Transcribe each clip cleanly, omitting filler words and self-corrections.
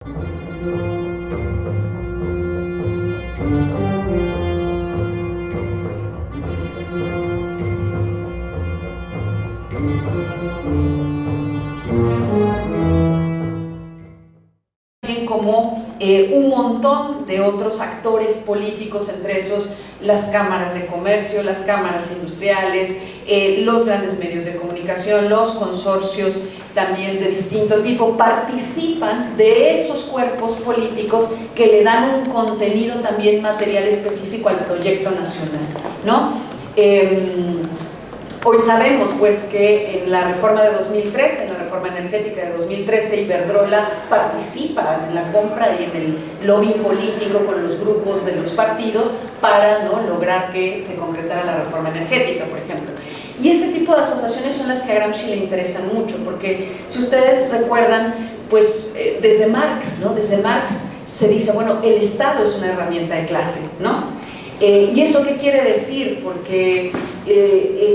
Como un montón de otros actores políticos, entre esos las cámaras de comercio, las cámaras industriales, los grandes medios de comunicación, los consorcios también de distinto tipo, participan de esos cuerpos políticos que le dan un contenido también material específico al proyecto nacional, ¿no? Hoy sabemos pues que en la reforma de 2013, en la reforma energética de 2013, Iberdrola participa en la compra y en el lobby político con los grupos de los partidos para, ¿no?, lograr que se concretara la reforma energética, por ejemplo. Y ese tipo de asociaciones son las que a Gramsci le interesan mucho, porque si ustedes recuerdan, pues desde Marx, ¿no?, desde Marx se dice, bueno, el Estado es una herramienta de clase, ¿no? ¿Y eso qué quiere decir? Porque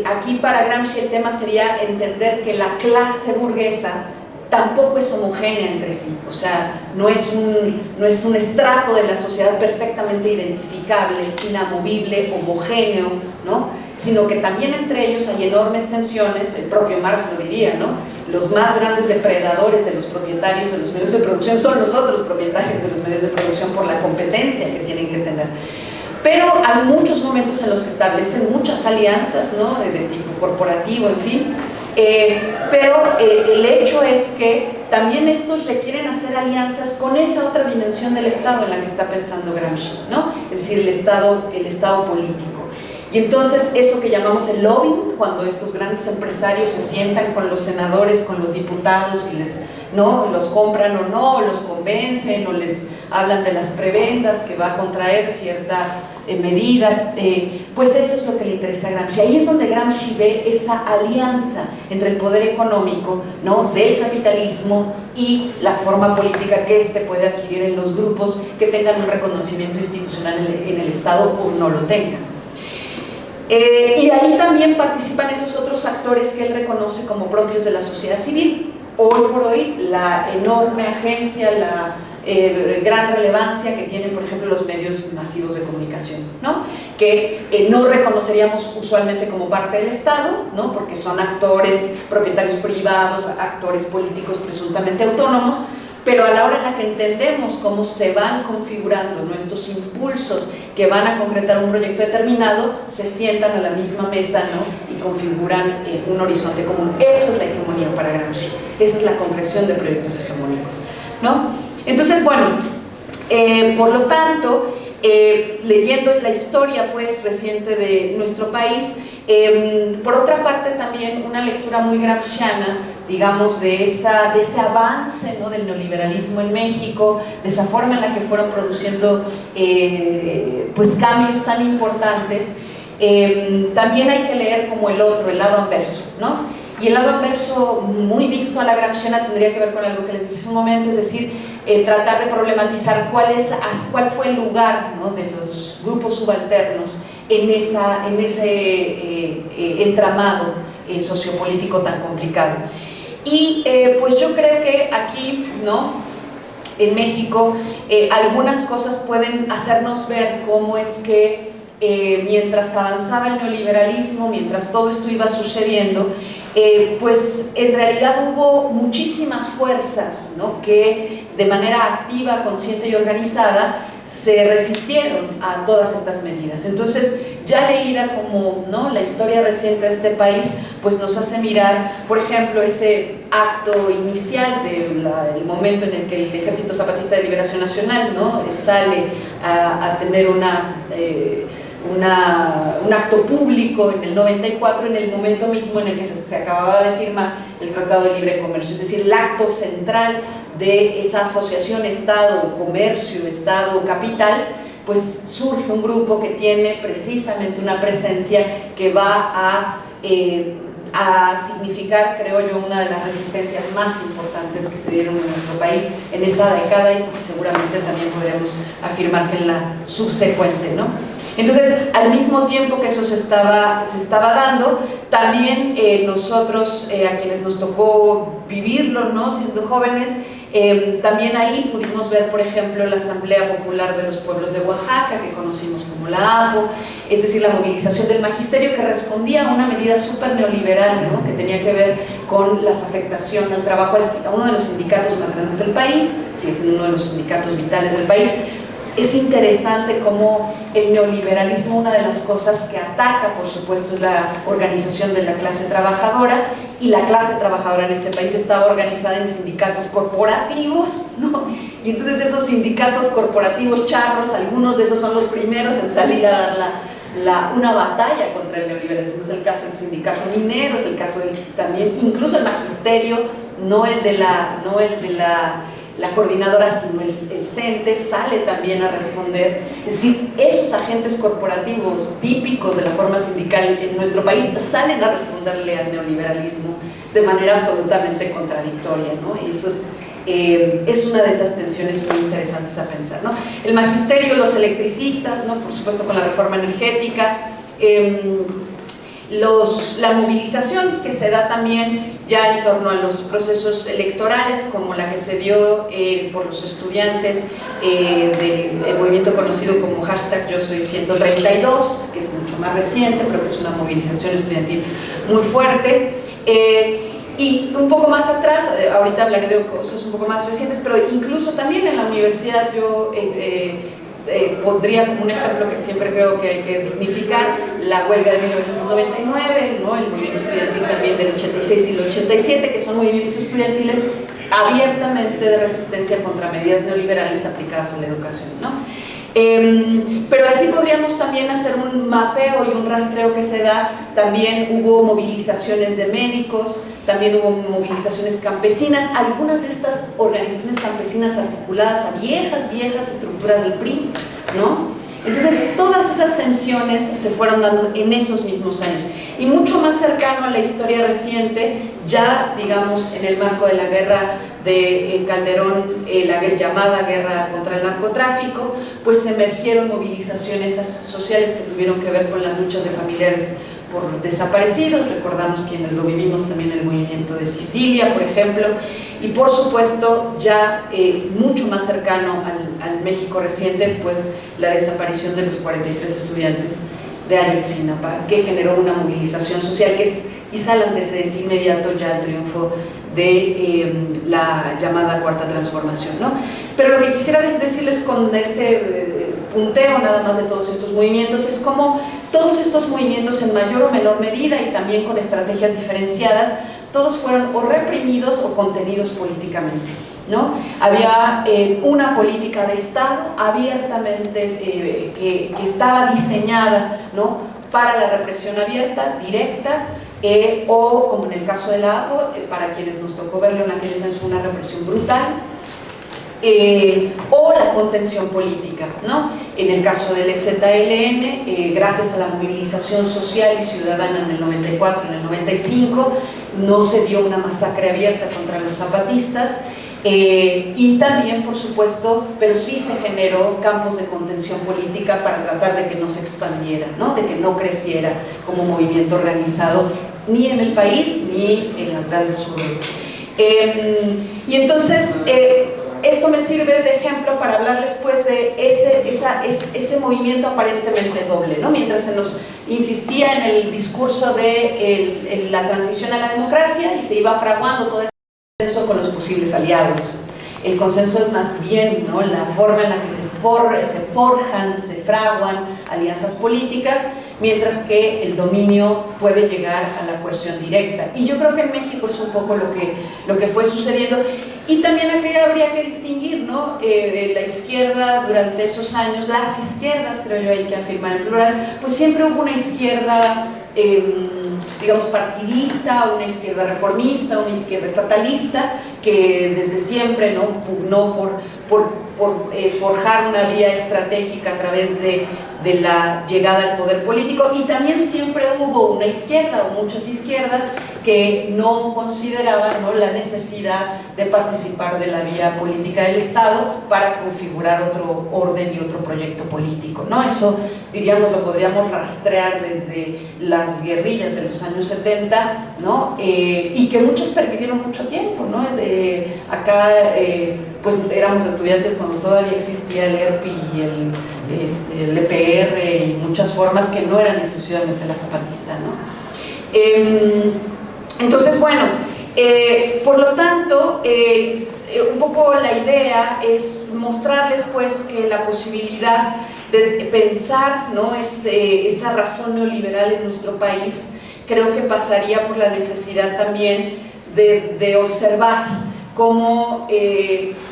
aquí para Gramsci el tema sería entender que la clase burguesa tampoco es homogénea entre sí, o sea, no es un estrato de la sociedad perfectamente identificable, inamovible, homogéneo, ¿no?, sino que también entre ellos hay enormes tensiones. El propio Marx lo diría, ¿no? Los más grandes depredadores de los propietarios de los medios de producción son los otros propietarios de los medios de producción por la competencia que tienen que tener. Pero hay muchos momentos en los que establecen muchas alianzas, ¿no?, de tipo corporativo, en fin, pero el hecho es que también estos requieren hacer alianzas con esa otra dimensión del Estado en la que está pensando Gramsci, ¿no?, es decir, el Estado político. Y entonces eso que llamamos el lobbying, cuando estos grandes empresarios se sientan con los senadores, con los diputados y ¿no?, los compran o no, los convencen o les hablan de las prebendas que va a contraer cierta medida, pues eso es lo que le interesa a Gramsci. Ahí es donde Gramsci ve esa alianza entre el poder económico, ¿no?, del capitalismo y la forma política que éste puede adquirir en los grupos que tengan un reconocimiento institucional en el Estado o no lo tengan. Y ahí también participan esos otros actores que él reconoce como propios de la sociedad civil. Hoy por hoy la enorme agencia, la gran relevancia que tienen, por ejemplo, los medios masivos de comunicación, ¿no?, que no reconoceríamos usualmente como parte del Estado, ¿no?, porque son actores, propietarios privados, actores políticos presuntamente autónomos, pero a la hora en la que entendemos cómo se van configurando nuestros impulsos que van a concretar un proyecto determinado, se sientan a la misma mesa, ¿no?, y configuran un horizonte común. Eso es la hegemonía para Gramsci, esa es la concreción de proyectos hegemónicos, ¿no? Entonces, bueno, por lo tanto, leyendo la historia pues reciente de nuestro país, por otra parte también una lectura muy gramsciana, digamos, de ese avance, ¿no?, del neoliberalismo en México, de esa forma en la que fueron produciendo pues cambios tan importantes. También hay que leer como el lado anverso, ¿no? Y el lado anverso, muy visto a la gramsciana, tendría que ver con algo que les decía hace un momento, es decir, tratar de problematizar cuál fue el lugar, ¿no?, de los grupos subalternos en ese entramado sociopolítico tan complicado. Y pues yo creo que aquí, ¿no?, en México, algunas cosas pueden hacernos ver cómo es que mientras avanzaba el neoliberalismo, mientras todo esto iba sucediendo, pues en realidad hubo muchísimas fuerzas, ¿no?, que de manera activa, consciente y organizada se resistieron a todas estas medidas. Entonces, ya leída como, ¿no?, la historia reciente de este país, pues nos hace mirar, por ejemplo, ese acto inicial del momento en el que el Ejército Zapatista de Liberación Nacional, ¿no?, sale a tener un acto público en el 94, en el momento mismo en el que se acababa de firmar el Tratado de Libre Comercio, es decir, el acto central de esa asociación Estado-Comercio, Estado-Capital, pues surge un grupo que tiene precisamente una presencia que va a significar, creo yo, una de las resistencias más importantes que se dieron en nuestro país en esa década y seguramente también podremos afirmar que en la subsecuente, ¿no? Entonces, al mismo tiempo que eso se estaba dando, también nosotros, a quienes nos tocó vivirlo, ¿no?, siendo jóvenes, También ahí pudimos ver, por ejemplo, la Asamblea Popular de los Pueblos de Oaxaca, que conocimos como la APO, es decir, la movilización del magisterio que respondía a una medida súper neoliberal, ¿no? Que tenía que ver con la afectación al trabajo a uno de los sindicatos más grandes del país, sigue siendo uno de los sindicatos vitales del país. Es interesante cómo el neoliberalismo, una de las cosas que ataca, por supuesto, es la organización de la clase trabajadora, y la clase trabajadora en este país estaba organizada en sindicatos corporativos, ¿no? Y entonces esos sindicatos corporativos charros, algunos de esos son los primeros en salir a dar una batalla contra el neoliberalismo. Es el caso del sindicato minero, es el caso del, también, incluso el magisterio, no el de la coordinadora, sino el CENTE, sale también a responder. Es decir, esos agentes corporativos típicos de la forma sindical en nuestro país salen a responderle al neoliberalismo de manera absolutamente contradictoria, ¿no? Y eso es una de esas tensiones muy interesantes a pensar, ¿no? El magisterio, los electricistas, ¿no? Por supuesto con la reforma energética, la movilización que se da también ya en torno a los procesos electorales, como la que se dio por los estudiantes del movimiento conocido como #YoSoy132, que es mucho más reciente, pero que es una movilización estudiantil muy fuerte. Y un poco más atrás, ahorita hablaré de cosas un poco más recientes, pero incluso también en la universidad yo pondría como un ejemplo que siempre creo que hay que dignificar, la huelga de 1999, ¿no? El movimiento estudiantil también del 86 y el 87, que son movimientos estudiantiles abiertamente de resistencia contra medidas neoliberales aplicadas a la educación, ¿no? Pero así podríamos también hacer un mapeo y un rastreo que se da. También hubo movilizaciones de médicos, también hubo movilizaciones campesinas, algunas de estas organizaciones campesinas articuladas a viejas estructuras del PRI, ¿no? Entonces todas esas tensiones se fueron dando en esos mismos años, y mucho más cercano a la historia reciente, ya digamos en el marco de la guerra de Calderón, la llamada guerra contra el narcotráfico, pues emergieron movilizaciones sociales que tuvieron que ver con las luchas de familiares por desaparecidos. Recordamos quienes lo vivimos también el movimiento de Sicilia, por ejemplo, y por supuesto ya mucho más cercano al México reciente, pues la desaparición de los 43 estudiantes de Ayotzinapa, que generó una movilización social que es quizá el antecedente inmediato ya al triunfo de la llamada Cuarta Transformación, ¿no? Pero lo que quisiera decirles con este punteo nada más de todos estos movimientos es cómo todos estos movimientos en mayor o menor medida y también con estrategias diferenciadas, todos fueron o reprimidos o contenidos políticamente, ¿no? Había una política de Estado abiertamente que estaba diseñada, ¿no?, para la represión abierta, directa, o como en el caso de la APO, para quienes nos tocó verlo en aquellos años, una represión brutal, o la contención política, ¿no? En el caso del EZLN, gracias a la movilización social y ciudadana en el 94, en el 95, no se dio una masacre abierta contra los zapatistas, y también, por supuesto, pero sí se generó campos de contención política para tratar de que no se expandiera, ¿no?, de que no creciera como movimiento organizado ni en el país ni en las grandes urbes. Y entonces esto me sirve de ejemplo para hablarles pues de ese movimiento aparentemente doble, ¿no? Mientras se nos insistía en el discurso de la transición a la democracia y se iba fraguando todo este consenso con los posibles aliados. El consenso es más bien, ¿no?, la forma en la que se fraguan alianzas políticas, mientras que el dominio puede llegar a la coerción directa. Y yo creo que en México es un poco lo que fue sucediendo. Y también habría que distinguir, ¿no?, la izquierda durante esos años, las izquierdas, creo yo hay que afirmar en plural, pues siempre hubo una izquierda digamos partidista, una izquierda reformista, una izquierda estatalista, que desde siempre, ¿no?, pugnó por forjar una vía estratégica a través de la llegada al poder político, y también siempre hubo una izquierda o muchas izquierdas que no consideraban, ¿no?, la necesidad de participar de la vía política del Estado para configurar otro orden y otro proyecto político, ¿no? Eso, diríamos, lo podríamos rastrear desde las guerrillas de los años 70, ¿no? Y que muchos pervivieron mucho tiempo, ¿no? Acá pues éramos estudiantes cuando todavía existía el ERP y el EPR y muchas formas que no eran exclusivamente la zapatista, ¿no? Entonces, bueno, por lo tanto, un poco la idea es mostrarles pues que la posibilidad de pensar, ¿no?, esa razón neoliberal en nuestro país, creo que pasaría por la necesidad también de observar cómo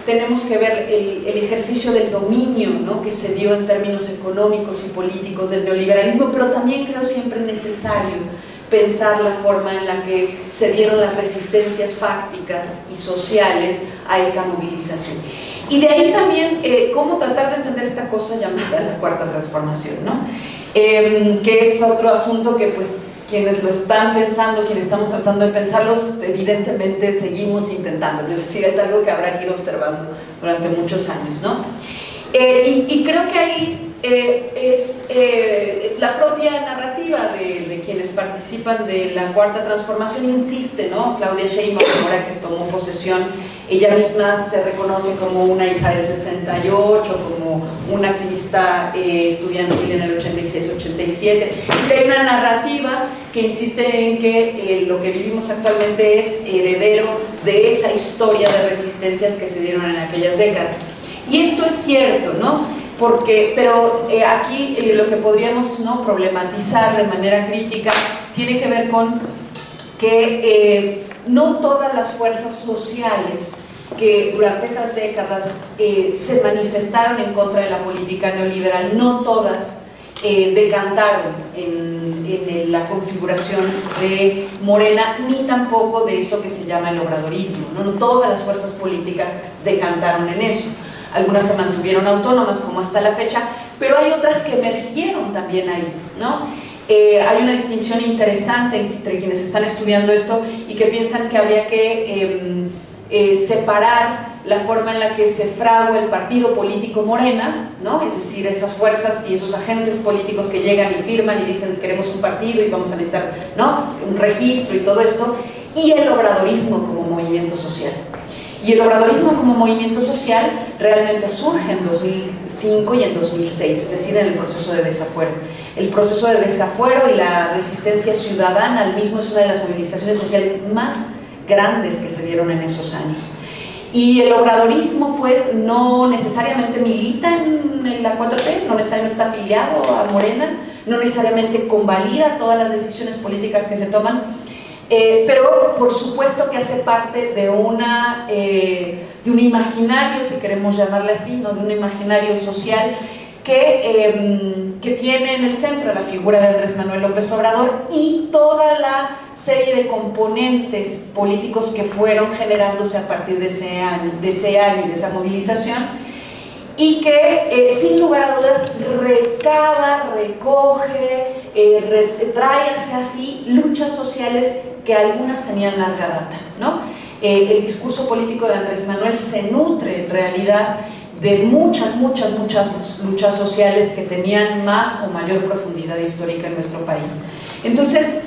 tenemos que ver el ejercicio del dominio, ¿no?, que se dio en términos económicos y políticos del neoliberalismo, pero también creo siempre necesario pensar la forma en la que se dieron las resistencias fácticas y sociales a esa movilización. Y de ahí también cómo tratar de entender esta cosa llamada la Cuarta Transformación, ¿no? Que es otro asunto que pues quienes lo están pensando, quienes estamos tratando de pensarlos, evidentemente seguimos intentándolo, es decir, es algo que habrá que ir observando durante muchos años, ¿no? Y creo que ahí es la propia narrativa de quienes participan de la Cuarta Transformación insiste, ¿no? Claudia Sheinbaum, ahora que tomó posesión, ella misma se reconoce como una hija del 68, como una activista estudiantil en el 86-87. Hay una narrativa que insiste en que lo que vivimos actualmente es heredero de esa historia de resistencias que se dieron en aquellas décadas. Y esto es cierto, ¿no? Pero aquí lo que podríamos, ¿no?, problematizar de manera crítica tiene que ver con que no todas las fuerzas sociales que durante esas décadas se manifestaron en contra de la política neoliberal, no todas decantaron en la configuración de Morena, ni tampoco de eso que se llama el obradorismo, ¿no? No todas las fuerzas políticas decantaron en eso. Algunas se mantuvieron autónomas como hasta la fecha, pero hay otras que emergieron también ahí, ¿no? Hay una distinción interesante entre quienes están estudiando esto y que piensan que habría que separar la forma en la que se fragua el partido político Morena, ¿no? Es decir, esas fuerzas y esos agentes políticos que llegan y firman y dicen queremos un partido y vamos a necesitar, ¿no?, un registro y todo esto, y el obradorismo como movimiento social. Y el obradorismo como movimiento social realmente surge en 2005 y en 2006, es decir, en el proceso de desafuero. El proceso de desafuero y la resistencia ciudadana al mismo es una de las movilizaciones sociales más grandes que se dieron en esos años. Y el obradorismo pues no necesariamente milita en la 4T, no necesariamente está afiliado a Morena, no necesariamente convalida todas las decisiones políticas que se toman, pero por supuesto que hace parte de un imaginario, si queremos llamarle así, ¿no?, de un imaginario social que tiene en el centro la figura de Andrés Manuel López Obrador y toda la serie de componentes políticos que fueron generándose a partir de ese año y de esa movilización, y que sin lugar a dudas recaba, recoge, trae hacia sí luchas sociales que algunas tenían larga data, ¿no? El discurso político de Andrés Manuel se nutre en realidad de muchas luchas sociales que tenían más o mayor profundidad histórica en nuestro país. Entonces,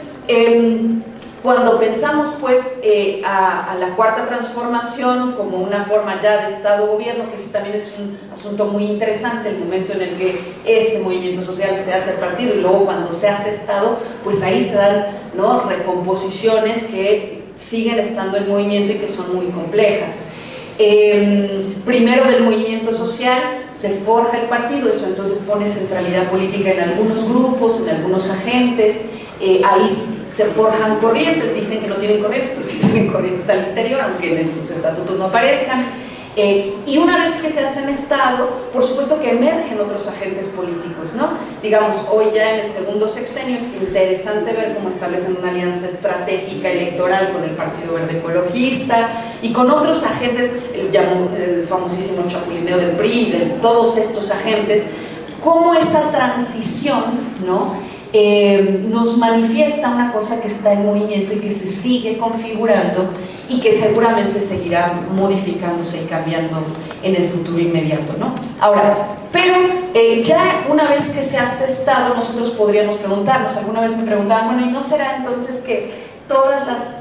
cuando pensamos pues a la Cuarta Transformación como una forma ya de Estado-Gobierno, que ese también es un asunto muy interesante, el momento en el que ese movimiento social se hace partido y luego cuando se hace Estado, pues ahí se dan, ¿no?, recomposiciones que siguen estando en movimiento y que son muy complejas. Primero del movimiento social se forja el partido, eso entonces pone centralidad política en algunos grupos, en algunos agentes, ahí se forjan corrientes, dicen que no tienen corrientes, pero sí tienen corrientes al interior, aunque en sus estatutos no aparezcan. Y una vez que se hacen Estado, por supuesto que emergen otros agentes políticos, ¿no? Digamos, hoy ya en el segundo sexenio es interesante ver cómo establecen una alianza estratégica electoral con el Partido Verde Ecologista y con otros agentes, el famosísimo chapulineo del PRI, de todos estos agentes, cómo esa transición, ¿no?, nos manifiesta una cosa que está en movimiento y que se sigue configurando y que seguramente seguirá modificándose y cambiando en el futuro inmediato, ¿no? Ahora, pero ya una vez que se ha asestado, nosotros podríamos preguntarnos, alguna vez me preguntaban, bueno, ¿y no será entonces que todas las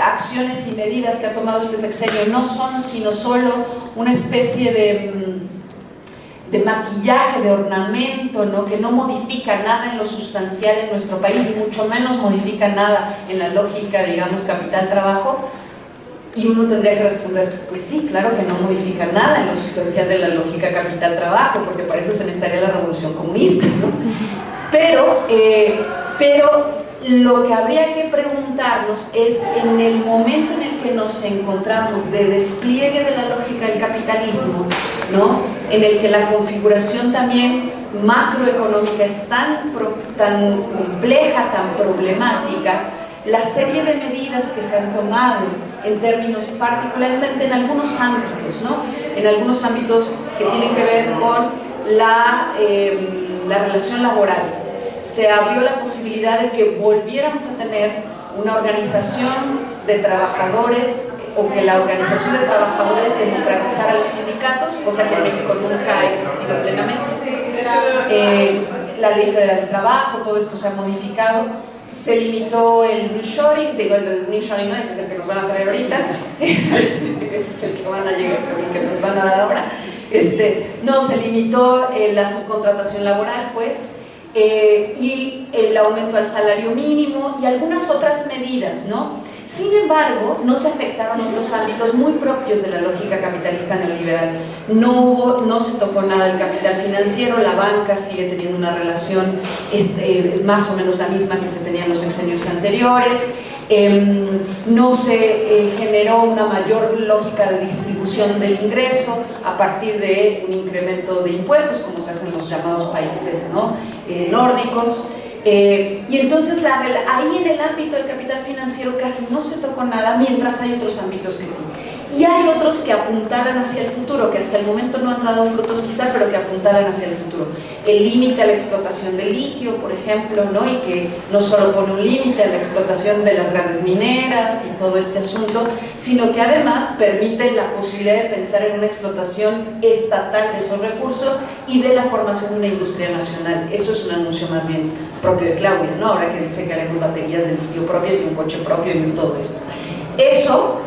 acciones y medidas que ha tomado este sexenio no son sino solo una especie de maquillaje, de ornamento, ¿no? Que no modifica nada en lo sustancial en nuestro país y mucho menos modifica nada en la lógica, digamos, capital-trabajo? Y uno tendría que responder, pues sí, claro que no modifica nada en lo sustancial de la lógica capital-trabajo, porque para eso se necesitaría la revolución comunista, ¿no? Pero lo que habría que preguntarnos es, en el momento en el que nos encontramos de despliegue de la lógica del capitalismo, ¿no? En el que la configuración también macroeconómica es tan compleja, tan problemática, la serie de medidas que se han tomado en términos, particularmente en algunos ámbitos, ¿no? En algunos ámbitos que tienen que ver con la relación laboral, se abrió la posibilidad de que volviéramos a tener una organización de trabajadores, o que la organización de trabajadores democratizara los sindicatos, cosa que en México nunca ha existido plenamente. La Ley Federal del Trabajo, todo esto se ha modificado. Se limitó el nearshoring, digo, el nearshoring no es el que nos van a traer ahorita, ese es el que van a llegar, el que nos van a dar ahora. No, se limitó la subcontratación laboral, pues, y el aumento al salario mínimo y algunas otras medidas, ¿no? Sin embargo, no se afectaron otros ámbitos muy propios de la lógica capitalista neoliberal. No se tocó nada del capital financiero, la banca sigue teniendo una relación más o menos la misma que se tenía en los sexenios anteriores. No se generó una mayor lógica de distribución del ingreso a partir de un incremento de impuestos, como se hace en los llamados países, ¿no? Nórdicos. Y entonces ahí en el ámbito del capital financiero casi no se tocó nada, mientras hay otros ámbitos que sí. Y hay otros que apuntalan hacia el futuro, que hasta el momento no han dado frutos quizá, pero que apuntalan hacia el futuro. El límite a la explotación del litio, por ejemplo, ¿no? Y que no solo pone un límite a la explotación de las grandes mineras y todo este asunto, sino que además permite la posibilidad de pensar en una explotación estatal de esos recursos y de la formación de una industria nacional. Eso es un anuncio más bien propio de Claudia, ¿no? Ahora que dice que haremos baterías de litio propias y un coche propio y todo esto. Eso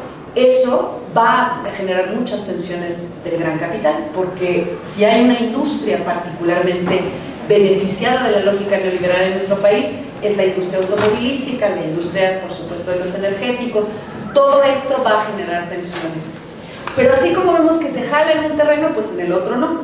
va a generar muchas tensiones del gran capital, porque si hay una industria particularmente beneficiada de la lógica neoliberal en nuestro país, es la industria automovilística, la industria, por supuesto, de los energéticos. Todo esto va a generar tensiones. Pero así como vemos que se jala en un terreno, pues en el otro no.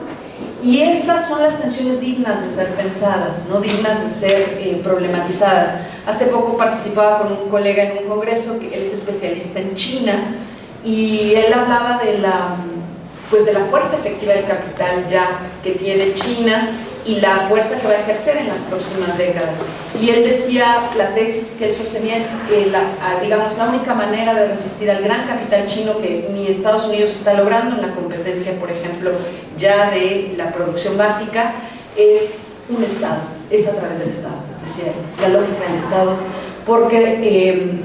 Y esas son las tensiones dignas de ser pensadas, ¿no? Dignas de ser problematizadas. Hace poco participaba con un colega en un congreso, que él es especialista en China, y él hablaba de la fuerza efectiva del capital ya que tiene China y la fuerza que va a ejercer en las próximas décadas. Y él decía, la tesis que él sostenía es que digamos, la única manera de resistir al gran capital chino, que ni Estados Unidos está logrando en la competencia, por ejemplo, ya de la producción básica, es un Estado, es a través del Estado, decía la lógica del Estado, porque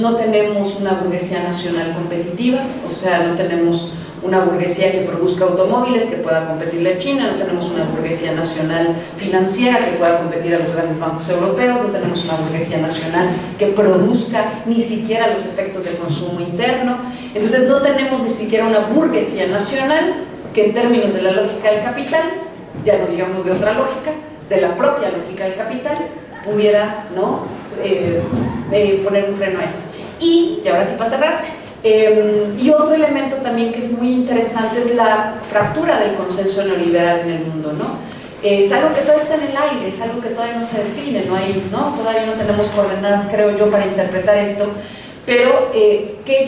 no tenemos una burguesía nacional competitiva, o sea, no tenemos una burguesía que produzca automóviles que pueda competirle a China, no tenemos una burguesía nacional financiera que pueda competir a los grandes bancos europeos, no tenemos una burguesía nacional que produzca ni siquiera los efectos de consumo interno. Entonces no tenemos ni siquiera una burguesía nacional que, en términos de la lógica del capital, ya no digamos de otra lógica, de la propia lógica del capital, pudiera, ¿no?, poner un freno a esto. Y ahora sí para cerrar, y otro elemento también que es muy interesante es la fractura del consenso neoliberal en el mundo, ¿no? Es algo que todavía está en el aire, es algo que todavía no se define, todavía no tenemos coordenadas, creo yo, para interpretar esto. Pero, ¿qué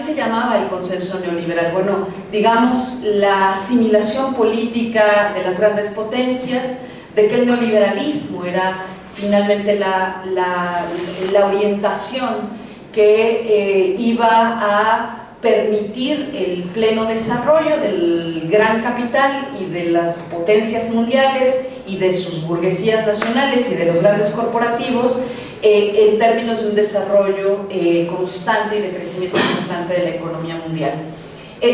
se llamaba el consenso neoliberal? Bueno, digamos, la asimilación política de las grandes potencias, de que el neoliberalismo era finalmente la orientación que iba a permitir el pleno desarrollo del gran capital y de las potencias mundiales y de sus burguesías nacionales y de los grandes corporativos en términos de un desarrollo constante y de crecimiento constante de la economía mundial.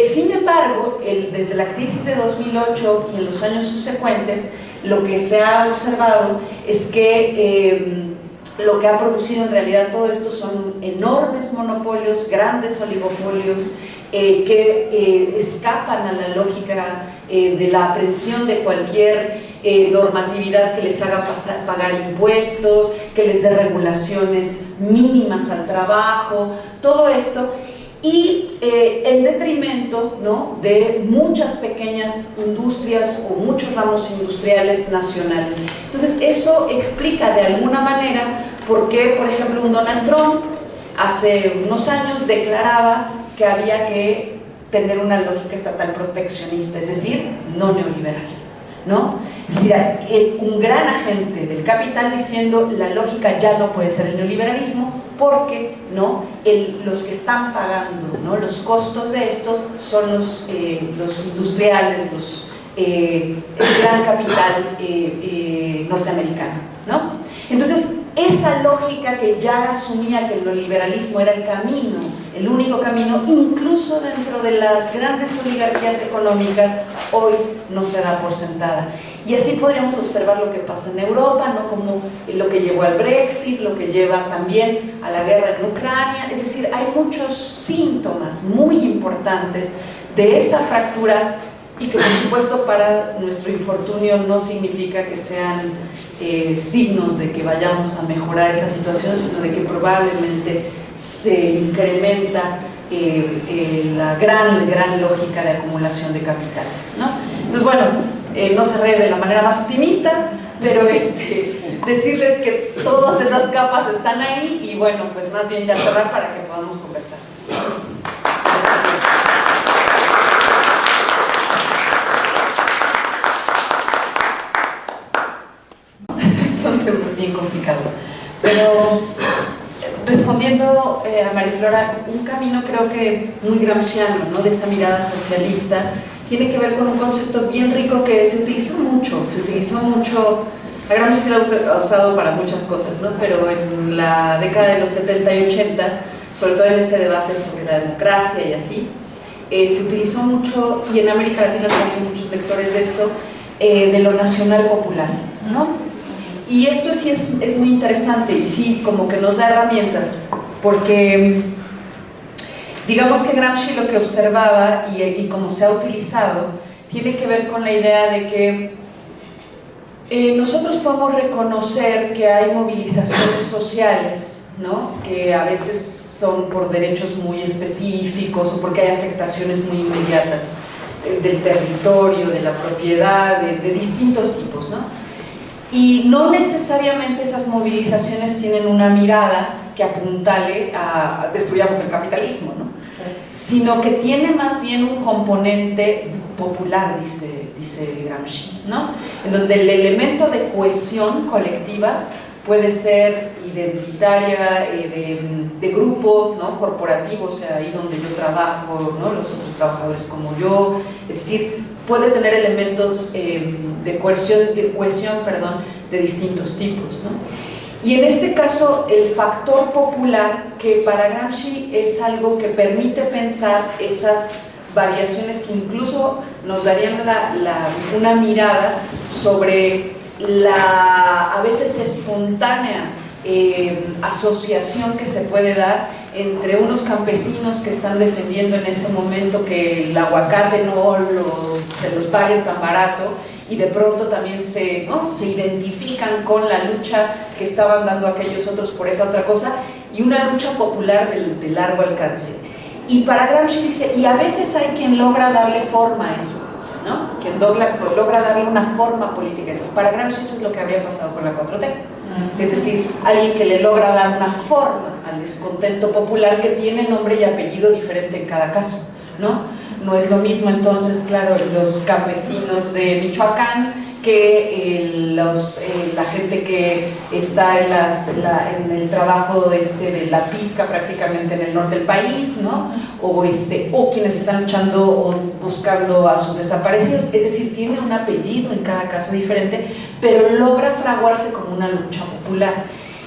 Sin embargo, desde la crisis de 2008 y en los años subsecuentes, lo que se ha observado es que lo que ha producido en realidad todo esto son enormes monopolios, grandes oligopolios que escapan a la lógica de la aprehensión de cualquier normatividad que les haga pagar impuestos, que les dé regulaciones mínimas al trabajo, todo esto, y en detrimento, ¿no?, de muchas pequeñas industrias o muchos ramos industriales nacionales. Entonces eso explica de alguna manera por qué, por ejemplo, un Donald Trump hace unos años declaraba que había que tener una lógica estatal proteccionista, es decir, no neoliberal, ¿no? Es decir, un gran agente del capital diciendo la lógica ya no puede ser el neoliberalismo porque, ¿no?, los que están pagando, ¿no?, los costos de esto son los industriales, el gran capital norteamericano, ¿no? Entonces, esa lógica que ya asumía que el neoliberalismo era el camino, el único camino, incluso dentro de las grandes oligarquías económicas, hoy no se da por sentada. Y así podríamos observar lo que pasa en Europa, ¿no?, como lo que llevó al Brexit, lo que lleva también a la guerra en Ucrania. Es decir, hay muchos síntomas muy importantes de esa fractura y que, por supuesto, para nuestro infortunio no significa que sean signos de que vayamos a mejorar esa situación, sino de que probablemente se incrementa la gran lógica de acumulación de capital, ¿no? Entonces, bueno, no cerré de la manera más optimista, pero decirles que todas esas capas están ahí y bueno, pues más bien ya cerrar para que podamos conversar. Son temas bien complicados, pero respondiendo a María Flora, un camino creo que muy gramsciano, ¿no?, de esa mirada socialista, tiene que ver con un concepto bien rico que se utilizó mucho, a Gramsci se lo ha usado para muchas cosas, ¿no?, pero en la década de los 70 y 80, sobre todo en ese debate sobre la democracia y así, se utilizó mucho, y en América Latina también hay muchos lectores de esto, de lo nacional popular, ¿no? Y esto sí es muy interesante y sí, como que nos da herramientas, porque digamos que Gramsci lo que observaba y cómo se ha utilizado tiene que ver con la idea de que nosotros podemos reconocer que hay movilizaciones sociales, ¿no?, que a veces son por derechos muy específicos o porque hay afectaciones muy inmediatas del territorio, de la propiedad, de distintos tipos, ¿no? Y no necesariamente esas movilizaciones tienen una mirada que apuntale a destruyamos el capitalismo, ¿no?, sino que tiene más bien un componente popular, dice Gramsci, ¿no?, en donde el elemento de cohesión colectiva puede ser identitaria, de grupo, ¿no?, corporativo, o sea, ahí donde yo trabajo, ¿no?, los otros trabajadores como yo, es decir, puede tener elementos de cohesión, de distintos tipos, ¿no? Y en este caso, el factor popular, que para Gramsci es algo que permite pensar esas variaciones que incluso nos darían una mirada sobre la a veces espontánea asociación que se puede dar entre unos campesinos que están defendiendo en ese momento que el aguacate se los paguen tan barato, y de pronto también se identifican con la lucha que estaban dando aquellos otros por esa otra cosa, y una lucha popular de largo alcance. Y para Gramsci dice, y a veces hay quien logra darle forma a eso, ¿no?, quien logra darle una forma política a eso. Para Gramsci eso es lo que habría pasado con la 4T, es decir, alguien que le logra dar una forma al descontento popular que tiene nombre y apellido diferente en cada caso, ¿no? No es lo mismo entonces, claro, los campesinos de Michoacán que la gente que está en el trabajo de la pizca prácticamente en el norte del país, ¿no? O quienes están luchando o buscando a sus desaparecidos, es decir, tiene un apellido en cada caso diferente, pero logra fraguarse como una lucha popular.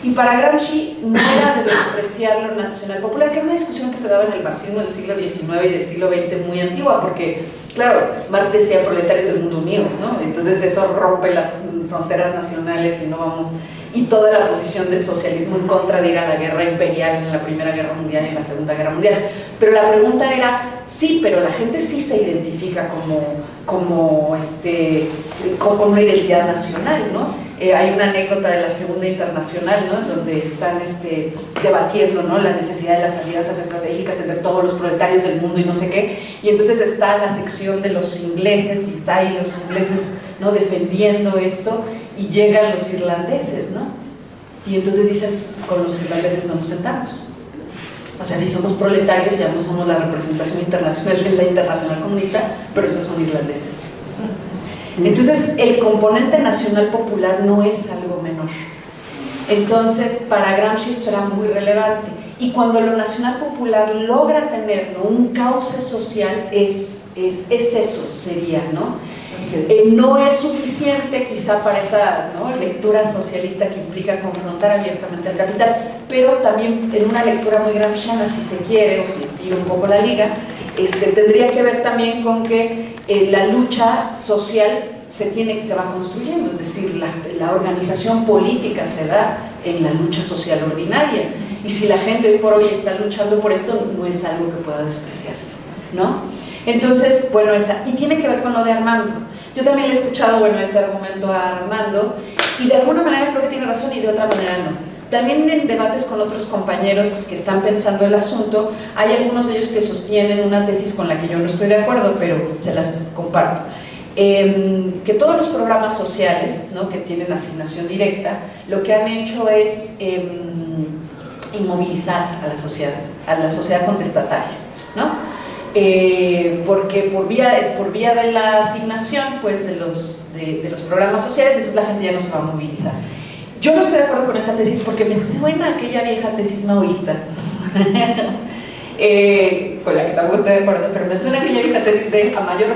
Y para Gramsci no era de despreciar lo nacional popular, que era una discusión que se daba en el marxismo del siglo XIX y del siglo XX muy antigua, porque, claro, Marx decía proletarios del mundo unidos, ¿no? Entonces eso rompe las fronteras nacionales y no vamos... Y toda la posición del socialismo en contra de ir a la guerra imperial en la Primera Guerra Mundial y en la Segunda Guerra Mundial. Pero la pregunta era, sí, pero la gente sí se identifica como una identidad nacional, ¿no? Hay una anécdota de la Segunda Internacional, ¿no? Donde están debatiendo, ¿no? La necesidad de las alianzas estratégicas entre todos los proletarios del mundo y no sé qué, y entonces está la sección de los ingleses y está ahí los ingleses, ¿no? Defendiendo esto, y llegan los irlandeses, ¿no? Y entonces dicen, con los irlandeses no nos sentamos. O sea, sí somos proletarios y ambos somos la representación internacional de la Internacional Comunista, pero esos son irlandeses. Entonces, el componente nacional popular no es algo menor. Entonces, para Gramsci esto era muy relevante. Y cuando lo nacional popular logra tener, ¿no? un cauce social, es eso, sería, ¿no? No es suficiente quizá para esa, ¿no? lectura socialista que implica confrontar abiertamente al capital, pero también en una lectura muy gramsciana, si se quiere, o si estira un poco la liga, tendría que ver también con que la lucha social se va construyendo, es decir, la organización política se da en la lucha social ordinaria, y si la gente hoy por hoy está luchando por esto, no es algo que pueda despreciarse, ¿no? Entonces, bueno, y tiene que ver con lo de Armando. Yo también le he escuchado, bueno, ese argumento a Armando, y de alguna manera creo que tiene razón y de otra manera no. También en debates con otros compañeros que están pensando el asunto, hay algunos de ellos que sostienen una tesis con la que yo no estoy de acuerdo, pero se las comparto. Que todos los programas sociales, ¿no? que tienen asignación directa, lo que han hecho es inmovilizar a la sociedad contestataria, ¿no? Porque por vía de la asignación, pues, de los programas sociales, entonces la gente ya no se va a movilizar. Yo no estoy de acuerdo con esa tesis porque me suena aquella vieja tesis maoísta, con la que tampoco estoy de acuerdo, pero me suena aquella vieja tesis de a mayor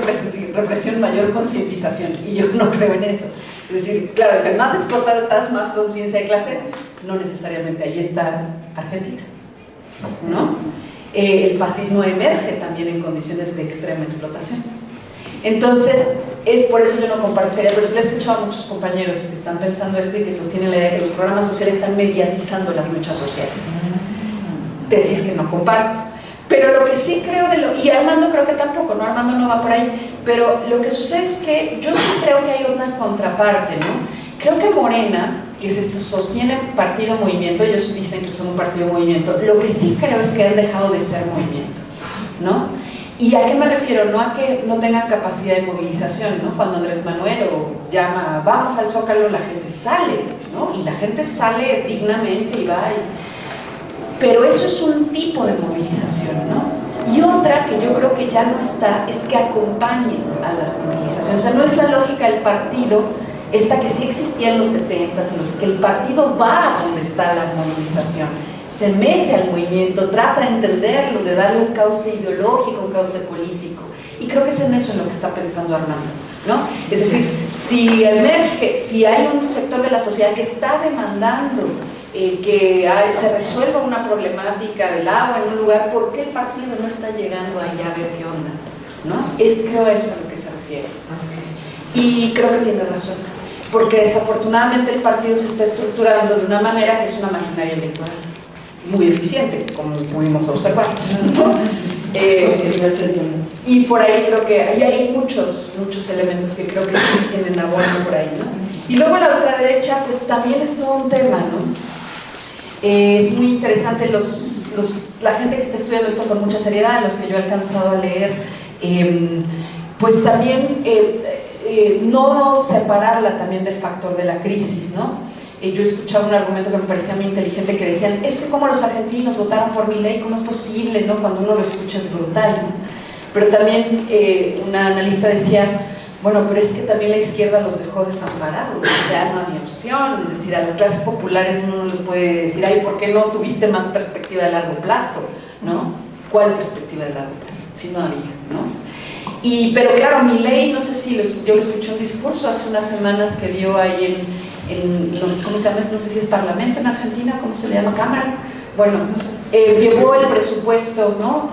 represión, mayor concientización, y yo no creo en eso. Es decir, claro, entre más explotado estás, más conciencia de clase, no necesariamente ahí está Argentina, ¿no? El fascismo emerge también en condiciones de extrema explotación. Entonces, es por eso yo no comparto esa idea, pero sí le he escuchado a muchos compañeros que están pensando esto y que sostienen la idea de que los programas sociales están mediatizando las luchas sociales. Tesis que no comparto. Pero lo que sí creo y Armando creo que tampoco, ¿no? Armando no va por ahí, pero lo que sucede es que yo sí creo que hay una contraparte, ¿no? Creo que Morena, que se sostiene partido-movimiento, ellos dicen que son un partido-movimiento, lo que sí creo es que han dejado de ser movimiento, ¿no? ¿Y a qué me refiero? No a que no tengan capacidad de movilización, ¿no? Cuando Andrés Manuel llama, vamos al Zócalo, la gente sale, ¿no? Y la gente sale dignamente y va. Pero eso es un tipo de movilización, ¿no? Y otra que yo creo que ya no está, es que acompañen a las movilizaciones. O sea, no es la lógica del partido, esta que sí existía en los 70s, en los que el partido va a donde está la movilización, se mete al movimiento, trata de entenderlo, de darle un cauce ideológico, un cauce político, y creo que es en eso en lo que está pensando Armando, ¿no? Es decir, si hay un sector de la sociedad que está demandando que se resuelva una problemática del agua en un lugar, ¿por qué el partido no está llegando allá a ver qué onda? ¿No? Creo eso a lo que se refiere. Y creo que tiene razón, porque desafortunadamente el partido se está estructurando de una manera que es una maquinaria electoral muy eficiente, como pudimos observar, ¿no? Y por ahí creo que hay muchos elementos que creo que sí tienen abono por ahí, ¿no? Y luego la ultraderecha, pues también es todo un tema, ¿no? Es muy interesante la gente que está estudiando esto con mucha seriedad, los que yo he alcanzado a leer, pues también no separarla también del factor de la crisis, ¿no? Yo escuchaba un argumento que me parecía muy inteligente que decían, es que como los argentinos votaron por Milei, ¿cómo es posible, no? Cuando uno lo escucha es brutal, ¿no? Pero también una analista decía, Bueno, pero es que también la izquierda los dejó desamparados, o sea, no había opción, es decir, a las clases populares uno no les puede decir, ay, ¿por qué no tuviste más perspectiva de largo plazo? ¿No? ¿Cuál perspectiva de largo plazo? Si no había, ¿no? Pero claro, Milei, no sé si yo le escuché un discurso hace unas semanas que dio ahí ¿cómo se llama? No sé si es Parlamento en Argentina, ¿cómo se le llama? Cámara. Bueno, llevó el presupuesto, ¿no?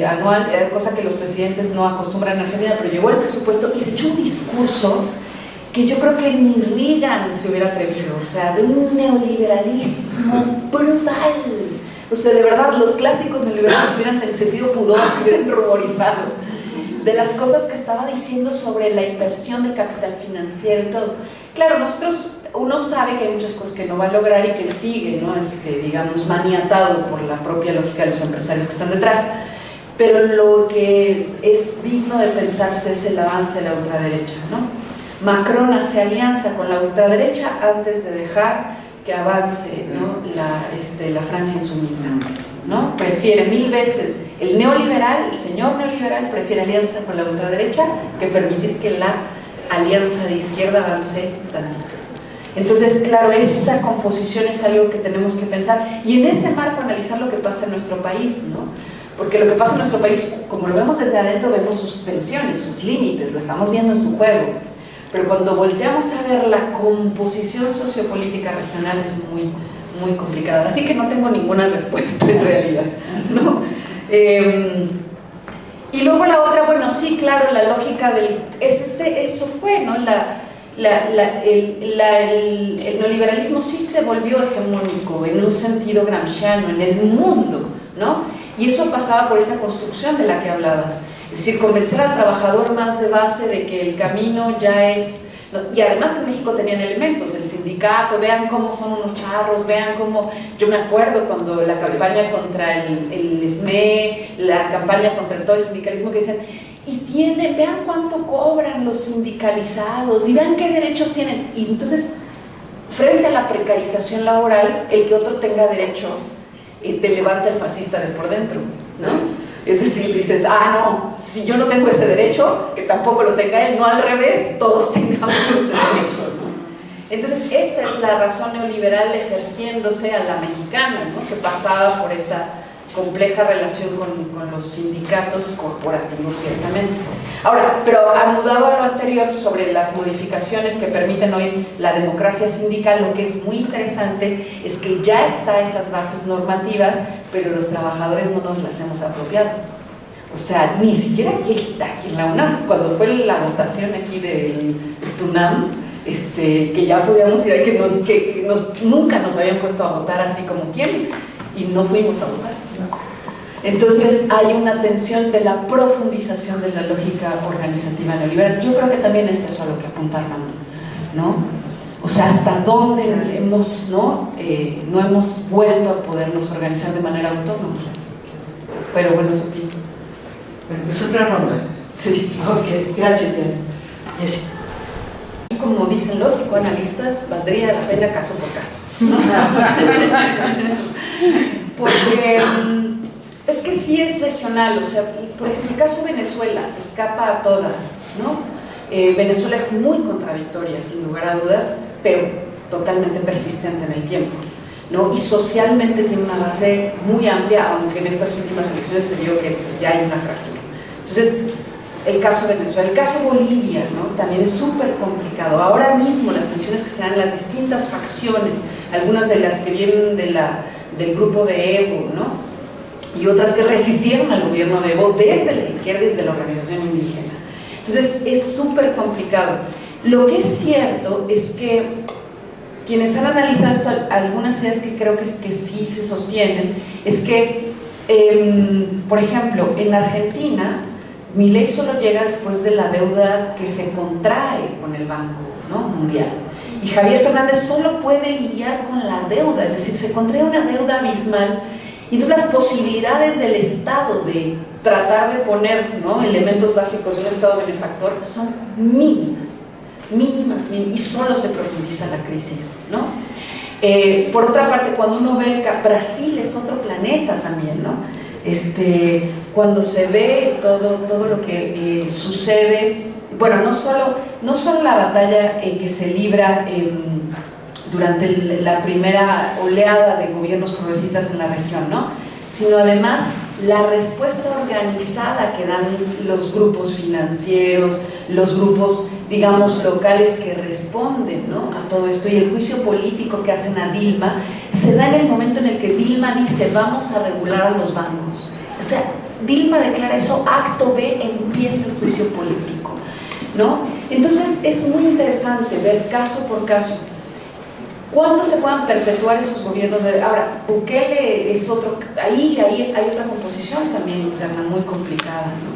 Anual, cosa que los presidentes no acostumbran en Argentina, pero llevó el presupuesto y se echó un discurso que yo creo que ni Reagan se hubiera atrevido, o sea, de un neoliberalismo brutal. O sea, de verdad, los clásicos neoliberales hubieran sentido pudor, se hubieran ruborizado de las cosas que estaba diciendo sobre la inversión de capital financiero y todo. Claro, uno sabe que hay muchas cosas que no va a lograr y que sigue, ¿no? Digamos, maniatado por la propia lógica de los empresarios que están detrás. Pero lo que es digno de pensarse es el avance de la ultraderecha, ¿no? Macron hace alianza con la ultraderecha antes de dejar que avance, ¿no? la Francia insumisa, ¿no? Prefiere 1000 veces el neoliberal, el señor neoliberal prefiere alianza con la ultraderecha que permitir que la alianza de izquierda avance tantito. Entonces, claro, esa composición es algo que tenemos que pensar y en ese marco analizar lo que pasa en nuestro país, ¿no? Porque lo que pasa en nuestro país, como lo vemos desde adentro, vemos sus tensiones, sus límites, lo estamos viendo en su juego. Pero cuando volteamos a ver la composición sociopolítica regional es muy, muy complicada. Así que no tengo ninguna respuesta en realidad, ¿no? Y luego la otra, bueno, sí, claro, la lógica eso fue, ¿no? El neoliberalismo sí se volvió hegemónico en un sentido gramsciano, en el mundo, ¿no? Y eso pasaba por esa construcción de la que hablabas. Es decir, convencer al trabajador más de base de que el camino ya es... Y además en México tenían elementos, el sindicato, vean cómo son unos charros, vean cómo... Yo me acuerdo cuando la campaña contra el SME, la campaña contra todo el sindicalismo que dicen, vean cuánto cobran los sindicalizados y vean qué derechos tienen. Y entonces, frente a la precarización laboral, el que otro tenga derecho, te levanta el fascista de por dentro, ¿no? Es decir, dices, no, si yo no tengo ese derecho, que tampoco lo tenga él, no al revés, todos tengamos ese derecho, ¿no? Entonces, esa es la razón neoliberal ejerciéndose a la mexicana, ¿no? Que pasaba por esa compleja relación con los sindicatos corporativos, ciertamente. Ahora, pero anudado a lo anterior sobre las modificaciones que permiten hoy la democracia sindical, lo que es muy interesante es que ya está esas bases normativas, pero los trabajadores no nos las hemos apropiado. O sea, ni siquiera aquí en la UNAM, cuando fue la votación aquí del TUNAM, que ya podíamos ir, nunca nos habían puesto a votar así como quieren, y no fuimos a votar. Entonces hay una tensión de la profundización de la lógica organizativa neoliberal. Yo creo que también es eso a lo que apunta Armando, ¿no? O sea, hasta dónde hemos, no hemos vuelto a podernos organizar de manera autónoma. Pero bueno, eso pienso. Bueno, pues otra ronda. Sí. Ok, gracias, Diana. Jessica. Como dicen los psicoanalistas, valdría la pena caso por caso. Porque es que sí es regional, o sea, por ejemplo, el caso Venezuela se escapa a todas, ¿no? Venezuela es muy contradictoria, sin lugar a dudas, pero totalmente persistente en el tiempo, ¿no? Y socialmente tiene una base muy amplia, aunque en estas últimas elecciones se vio que ya hay una fractura. Entonces, el caso Venezuela, el caso Bolivia, ¿no? También es súper complicado. Ahora mismo las tensiones que se dan en las distintas facciones, algunas de las que vienen del grupo de Evo, ¿no? Y otras que resistieron al gobierno de Evo desde la izquierda y desde la organización indígena. Entonces es súper complicado. Lo que es cierto es que quienes han analizado esto, algunas ideas que creo que sí se sostienen, es que, por ejemplo, en Argentina, Milei solo llega después de la deuda que se contrae con el Banco, ¿no? Mundial. Y Javier Fernández solo puede lidiar con la deuda, es decir, se contrae una deuda abismal. Y entonces las posibilidades del Estado de tratar de poner, ¿no?, elementos básicos de un Estado benefactor son mínimas, y solo se profundiza la crisis, ¿no? Por otra parte, cuando uno ve Brasil es otro planeta también, ¿no? Cuando se ve todo lo que sucede, bueno, no solo la batalla que se libra durante la primera oleada de gobiernos progresistas en la región, ¿no?, sino además la respuesta organizada que dan los grupos financieros, los grupos, digamos, locales que responden, ¿no?, a todo esto, y el juicio político que hacen a Dilma, se da en el momento en el que Dilma dice vamos a regular a los bancos. O sea, Dilma declara eso, acto B, empieza el juicio político, ¿no? Entonces es muy interesante ver caso por caso cuánto se puedan perpetuar esos gobiernos. Ahora, Bukele es otro, hay otra composición también interna muy complicada, ¿no?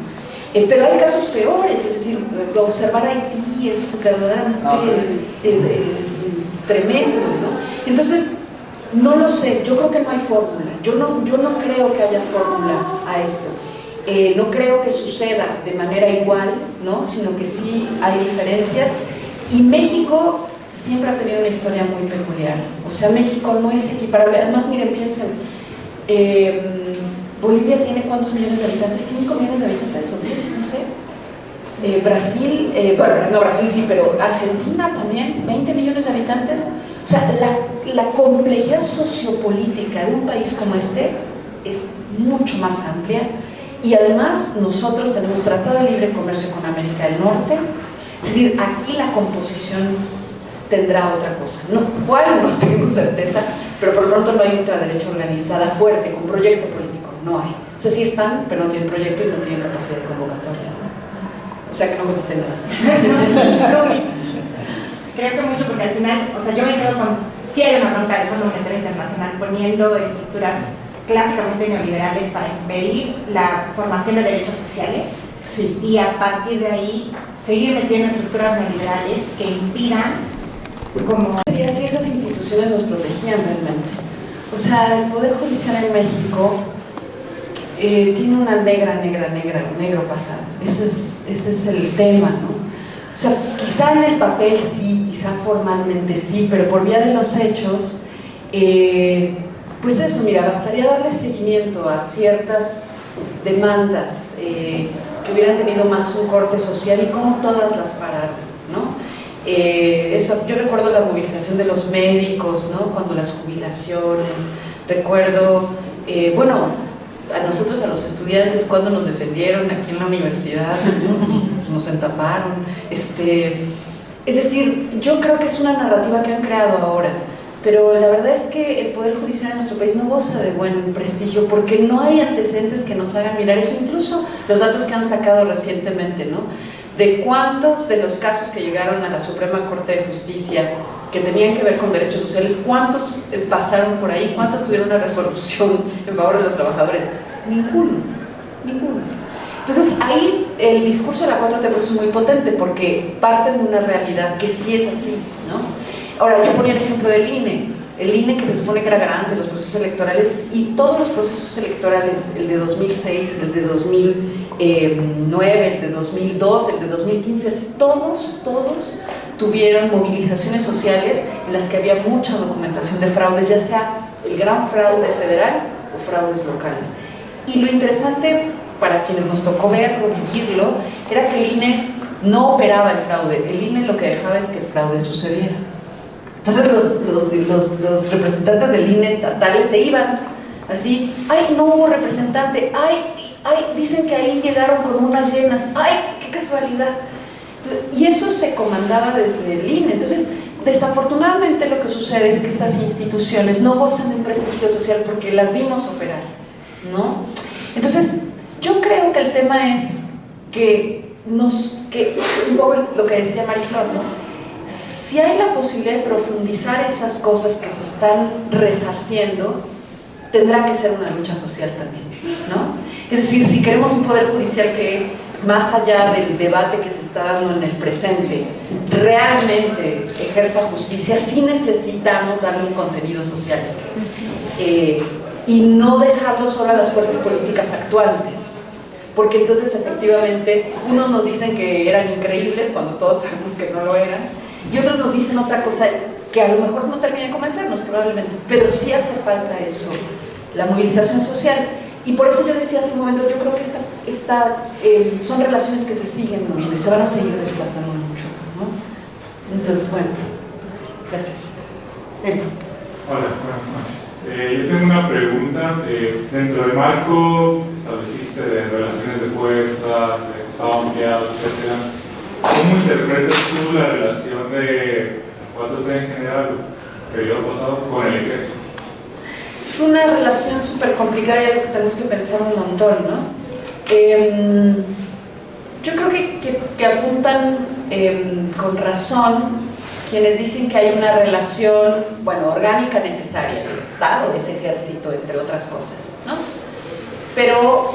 Pero hay casos peores, es decir, observar a Haití es verdaderamente tremendo, ¿no? Entonces, no lo sé, yo creo que no hay fórmula, yo no creo que haya fórmula a esto. No creo que suceda de manera igual, ¿no?, sino que sí hay diferencias, y México siempre ha tenido una historia muy peculiar. O sea, México no es equiparable. Además, miren, piensen, Bolivia tiene ¿cuántos millones de habitantes? ¿5 millones de habitantes o 10? No sé. Brasil, bueno, no, Brasil sí, pero Argentina también, 20 millones de habitantes. O sea, la complejidad sociopolítica de un país como este es mucho más amplia, y además nosotros tenemos tratado de libre comercio con América del Norte. Es decir, aquí la composición tendrá otra cosa, no, ¿cuál? No tengo certeza, pero por lo pronto no hay ultraderecha organizada fuerte, con proyecto político, no hay. O sea, sí están, pero no tienen proyecto y no tienen capacidad de convocatoria, ¿no? O sea, que no contesté nada. Creo que mucho, porque al final, o sea, yo me quedo con, sí hay una bronca del Fondo Monetario Internacional poniendo estructuras clásicamente neoliberales para impedir la formación de derechos sociales, sí, y a partir de ahí seguir metiendo estructuras neoliberales que impidan como... Y así esas instituciones nos protegían realmente. O sea, el Poder Judicial en México tiene una negro pasado. Ese es el tema, ¿no? O sea, quizá en el papel sí, quizá formalmente sí, pero por vía de los hechos, pues eso, mira, bastaría darle seguimiento a ciertas demandas que hubieran tenido más un corte social y cómo todas las pararon, ¿no? Eso, yo recuerdo la movilización de los médicos, ¿no?, cuando las jubilaciones, recuerdo, bueno, a nosotros, a los estudiantes, cuando nos defendieron aquí en la universidad, ¿no?, nos entaparon, es decir, yo creo que es una narrativa que han creado ahora, pero la verdad es que el Poder Judicial en nuestro país no goza de buen prestigio, porque no hay antecedentes que nos hagan mirar eso, incluso los datos que han sacado recientemente, ¿no?, de cuántos de los casos que llegaron a la Suprema Corte de Justicia que tenían que ver con derechos sociales, cuántos pasaron por ahí, cuántos tuvieron una resolución en favor de los trabajadores. Ninguno. Entonces ahí el discurso de la 4T es muy potente, porque parten de una realidad que sí es así, ¿no? Ahora, yo ponía el ejemplo del INE, que se supone que era garante de los procesos electorales, y todos los procesos electorales, el de 2006, el de 2009, el de 2002, el de 2015, todos tuvieron movilizaciones sociales en las que había mucha documentación de fraudes, ya sea el gran fraude federal o fraudes locales. Y lo interesante, para quienes nos tocó verlo, vivirlo, era que el INE no operaba el fraude, el INE lo que dejaba es que el fraude sucediera. Entonces los representantes del INE estatales se iban así, ay, no hubo representante, ay, dicen que ahí llegaron con unas llenas, ay, qué casualidad. Entonces, y eso se comandaba desde el INE. Entonces, desafortunadamente lo que sucede es que estas instituciones no gozan de un prestigio social porque las vimos operar, ¿no? Entonces, yo creo que el tema es que un poco lo que decía Mariflor, ¿no? Si hay la posibilidad de profundizar esas cosas que se están resarciendo, tendrá que ser una lucha social también, ¿no? Es decir, si queremos un poder judicial que, más allá del debate que se está dando en el presente, realmente ejerza justicia, sí necesitamos darle un contenido social, y no dejarlo solo a las fuerzas políticas actuantes, porque entonces efectivamente unos nos dicen que eran increíbles cuando todos sabemos que no lo eran, y otros nos dicen otra cosa que a lo mejor no termina de convencernos probablemente, pero sí hace falta eso, la movilización social. Y por eso yo decía hace un momento, yo creo que son relaciones que se siguen moviendo y se van a seguir desplazando mucho, ¿no? Entonces, bueno, gracias. Hola, buenas noches. Yo tengo una pregunta. Dentro del marco estableciste de relaciones de fuerzas, Estado ampliado, etc., ¿cómo interpretas tú la relación de 4T en general, periodo pasado, con el ejército? Es una relación súper complicada y algo que tenemos que pensar un montón, ¿no? Yo creo que apuntan con razón quienes dicen que hay una relación, bueno, orgánica necesaria. El Estado es ejército, entre otras cosas, ¿no? Pero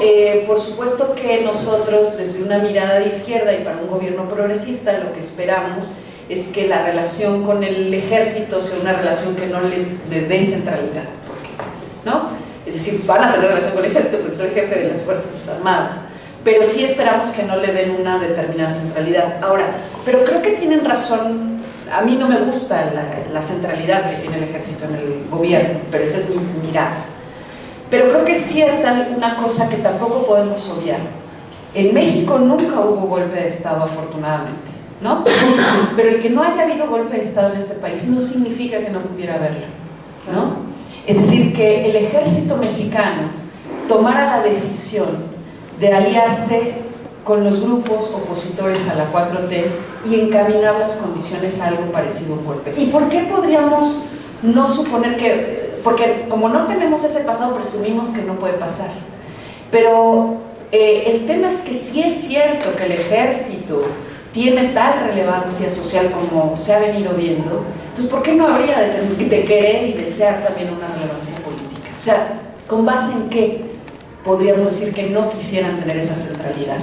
por supuesto que nosotros, desde una mirada de izquierda y para un gobierno progresista, lo que esperamos es que la relación con el ejército sea una relación que no le dé centralidad, ¿no? Es decir, van a tener relación con el ejército porque soy jefe de las Fuerzas Armadas, pero sí esperamos que no le den una determinada centralidad. Ahora, pero creo que tienen razón. A mí no me gusta la centralidad que tiene el ejército en el gobierno, pero esa es mi mirada. Pero creo que es cierta una cosa que tampoco podemos obviar. En México nunca hubo golpe de Estado, afortunadamente, ¿no? Pero el que no haya habido golpe de Estado en este país no significa que no pudiera haberlo, ¿no? Es decir, que el ejército mexicano tomara la decisión de aliarse con los grupos opositores a la 4T y encaminar las condiciones a algo parecido a un golpe. ¿Y por qué podríamos no suponer que...? Porque como no tenemos ese pasado, presumimos que no puede pasar. Pero el tema es que sí es cierto que el ejército tiene tal relevancia social como se ha venido viendo, entonces ¿por qué no habría de querer y desear también una relevancia política? O sea, ¿con base en qué podríamos decir que no quisieran tener esa centralidad?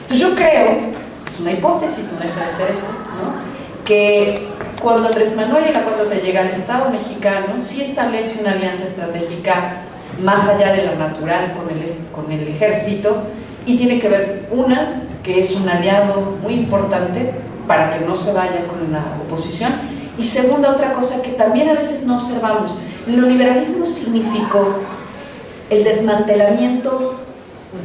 Entonces yo creo, es una hipótesis, no deja de ser eso, ¿no?, que cuando Andrés Manuel y la 4T llega al Estado mexicano, sí establece una alianza estratégica más allá de la natural con el ejército, y tiene que ver, una, que es un aliado muy importante para que no se vaya con una oposición, y segunda, otra cosa que también a veces no observamos. El neoliberalismo significó el desmantelamiento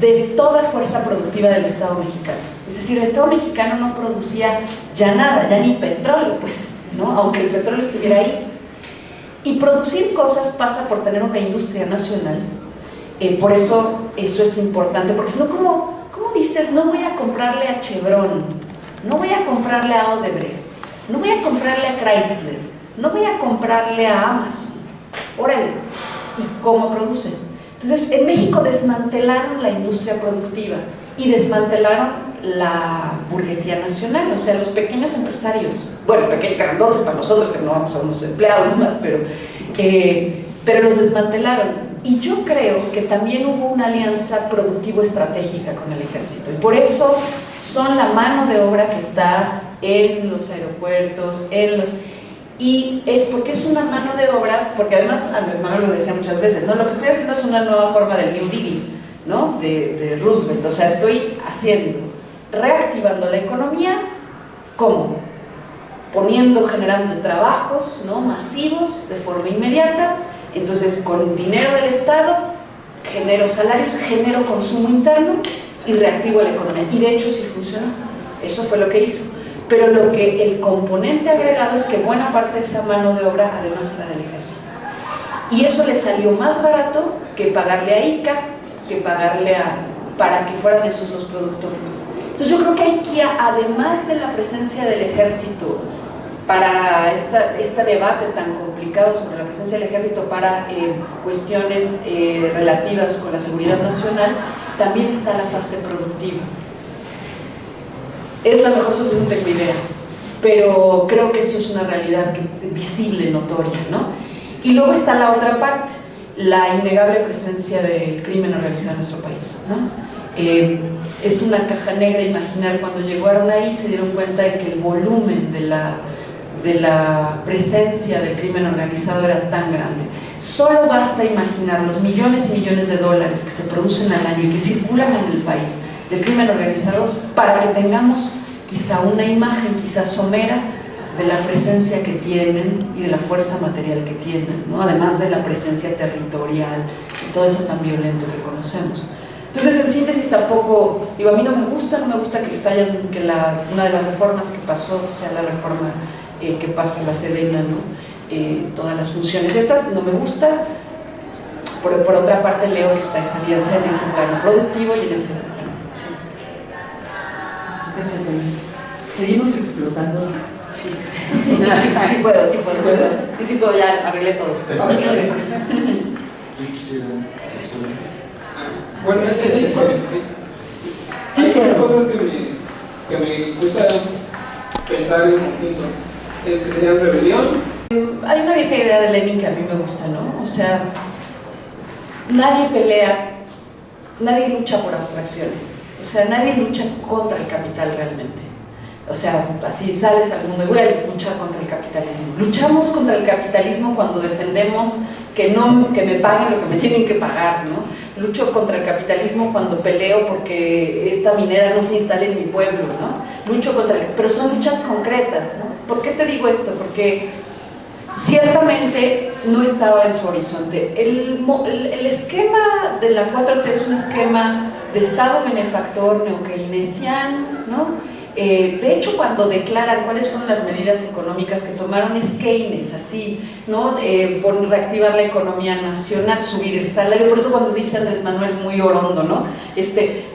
de toda fuerza productiva del Estado mexicano. Es decir, el Estado mexicano no producía ya nada, ya ni petróleo, pues, ¿no?, aunque el petróleo estuviera ahí. Y producir cosas pasa por tener una industria nacional. Por eso es importante, porque si no, ¿cómo dices? No voy a comprarle a Chevron, no voy a comprarle a Odebrecht, no voy a comprarle a Chrysler, no voy a comprarle a Amazon. Órale, ¿y cómo produces? Entonces, en México desmantelaron la industria productiva y desmantelaron la burguesía nacional, o sea, los pequeños empresarios, bueno, pequeños grandotes para nosotros, que no somos empleados nomás, pero los desmantelaron. Y yo creo que también hubo una alianza productivo-estratégica con el ejército, y por eso son la mano de obra que está en los aeropuertos, y es porque es una mano de obra, porque además Andrés Manuel lo decía muchas veces, ¿no?, lo que estoy haciendo es una nueva forma del New Deal, ¿no?, de Roosevelt. O sea, estoy reactivando la economía. ¿Cómo? Generando trabajos, ¿no?, masivos de forma inmediata. Entonces, con dinero del Estado genero salarios, genero consumo interno y reactivo la economía. Y de hecho sí funcionó, eso fue lo que hizo. Pero el componente agregado es que buena parte de esa mano de obra además era del ejército. Y eso le salió más barato que pagarle a ICA, que pagarle para que fueran esos los productores. Entonces yo creo que aquí, además de la presencia del ejército, para este debate tan complicado sobre la presencia del ejército para cuestiones relativas con la seguridad nacional, también está la fase productiva. Es la mejor solución, no tengo idea, pero creo que eso es una realidad visible, notoria, ¿no? Y luego está la otra parte, la innegable presencia del crimen organizado en nuestro país, ¿no? Es una caja negra imaginar. Cuando llegaron ahí se dieron cuenta de que el volumen de la presencia del crimen organizado era tan grande. Solo basta imaginar los millones y millones de dólares que se producen al año y que circulan en el país del crimen organizado para que tengamos quizá una imagen quizá somera de la presencia que tienen y de la fuerza material que tienen, ¿no?, además de la presencia territorial y todo eso tan violento que conocemos. Entonces, en síntesis, tampoco, digo, a mí no me gusta que una de las reformas que pasó sea la reforma que pasa la Sedena, ¿no? Todas las funciones estas no me gusta. Por otra parte, leo que está esa alianza en ese plano productivo y en ese otro plano. Sí. Gracias, Dani. Seguimos explotando. Sí. Sí puedo. Sí puedo, ya arreglé todo. Bueno, hay cosas que me gusta pensar en un momento, que serían rebelión. Hay una vieja idea de Lenin que a mí me gusta, ¿no? O sea, nadie pelea, nadie lucha por abstracciones, o sea, nadie lucha contra el capital realmente. O sea, así sales al mundo y voy a luchar contra el capitalismo. Luchamos contra el capitalismo cuando defendemos que me paguen lo que me tienen que pagar, ¿no? Lucho contra el capitalismo cuando peleo porque esta minera no se instale en mi pueblo, ¿no? Lucho pero son luchas concretas, ¿no? ¿Por qué te digo esto? Porque ciertamente no estaba en su horizonte. El esquema de la 4T es un esquema de Estado benefactor neokeynesiano, ¿no? De hecho, cuando declaran cuáles fueron las medidas económicas que tomaron es Keynes, así, ¿no? Reactivar la economía nacional, subir el salario. Por eso cuando dice Andrés Manuel muy orondo, ¿no?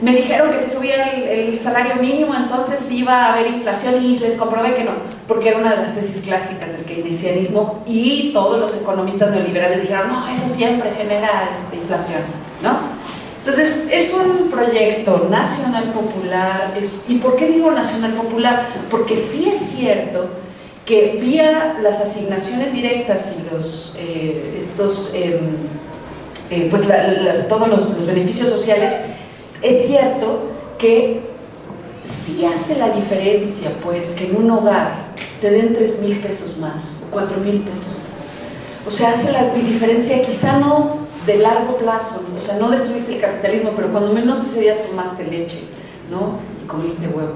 Me dijeron que si subiera el salario mínimo entonces iba a haber inflación y les comprobé que no, porque era una de las tesis clásicas del keynesianismo y todos los economistas neoliberales dijeron, no, eso siempre genera inflación, ¿no? Entonces, es un proyecto nacional popular. ¿Y por qué digo nacional popular? Porque sí es cierto que vía las asignaciones directas y todos los beneficios sociales, es cierto que sí hace la diferencia, pues, que en un hogar te den 3,000 pesos más, o 4,000 pesos más. O sea, hace la diferencia, quizá no de largo plazo, o sea, no destruiste el capitalismo, pero cuando menos ese día tomaste leche, ¿no? Y comiste huevo.